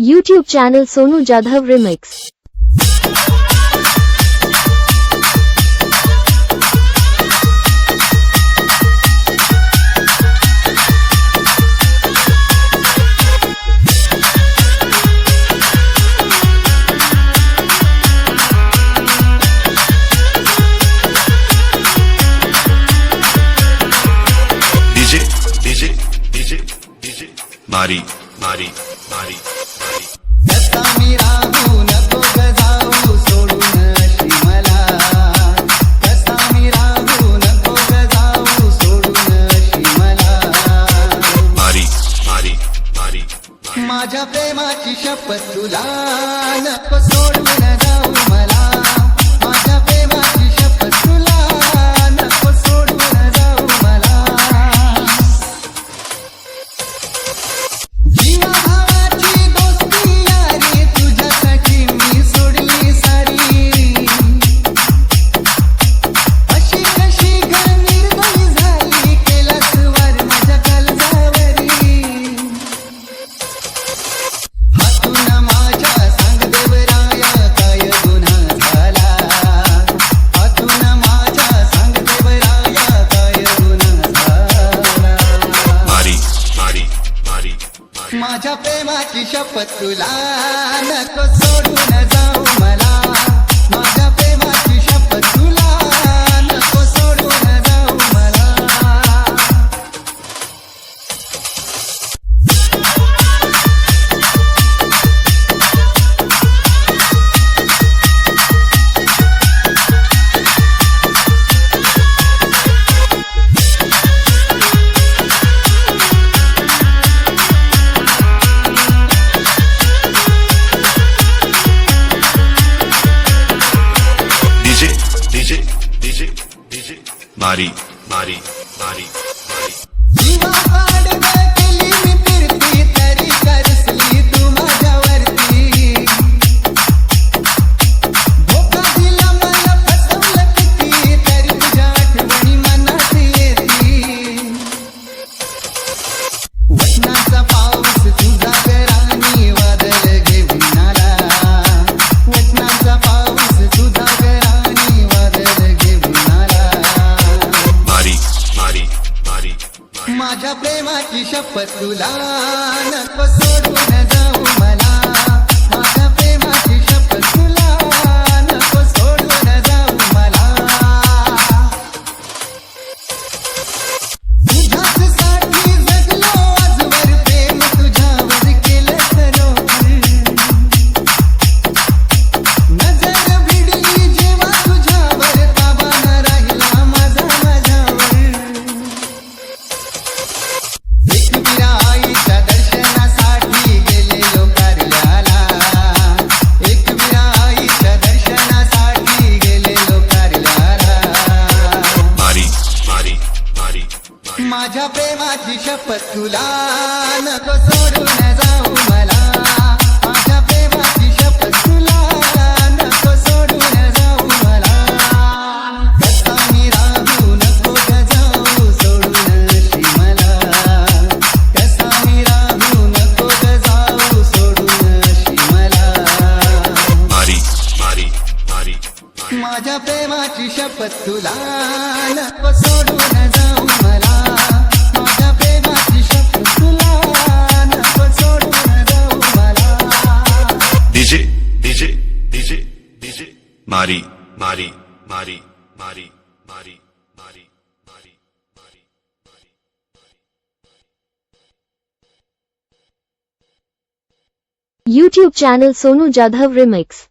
YouTube channel Sonu Jadhav Remix. DJ मारी मारी मारी कसा मी राहू नको ग जाऊ सोडून अशी मला कसा मी राहू नको ग जाऊ सोडून अशी मला मारी मारी मारी माझ्या प्रेमाची शपथ तुला नको सोडून जाऊ मला माझ्या प्रेमाची शपथ तुला नको सोडून जाऊ मला जीवा भावाची दोस्ती यारी तुझ्यासाठी मी सोडली सारी अशी कशी ग निर्दयी झाली केलास वार माझ्या काळजावरी हातून माझ्या सांग देवराया काय गुन्हा झाला हातून माझ्या सांग देवराया काय गुन्हा झाला मारी मारी मारी माझ्या प्रेमाची शपथ तुला नको सोडून जाऊ मला माझ्या प्रेमाची शपथ तुला नको सोडून जाऊ मला DJ मारी मारी मारी मारी जीवा पाडग केली मी फिरती तरी करसली तू माझ्यावरती धोका दिला मला फसवलं किती तरी तुझ्या आठवणी मनात येती वचनाचा पाऊस तुझा घरानी वादळ घेऊन आला वचनाचा पाऊस तुझा घरानी वादळ घेऊन आला मारी मारी मारी माझ्या प्रेमाची शपथ तुला नको सोडून जाऊ मला माझ्या प्रेमाची शपथ तुला नको सोडून जाऊ मला तुझ्याच साठी जगलो आजवर प्रेम तुझ्यावर केलं खरोखर नजर भिडली जेव्हा तुझ्यावर ताबा न राहिला माझा माझ्यावर एकविरा आईच्या दर्शनासाठी गेलेलो कारल्याला एकविरा आईच्या दर्शनासाठी गेलेलो कारल्याला मारी मारी मारी माझ्या प्रेमाची शपथ तुला नको सोडून जाऊ मला माझ्या प्रेमाची शपथ तुला नको सोडून जाऊ मला कसा मी राहू नको ग जाऊ सोडून अशी मला कसा मी राहू नको ग जाऊ सोडून अशी मला मारी मारी मारी माझ्या प्रेमाची शपथ तुला नको सोडून जाऊ मला माझ्या प्रेमाची शपथ तुला नको सोडून जाऊ मला DJ मारी मारी मारी मारी मारी मारी मारी मारी YouTube channel Sonu Jadhav Remix.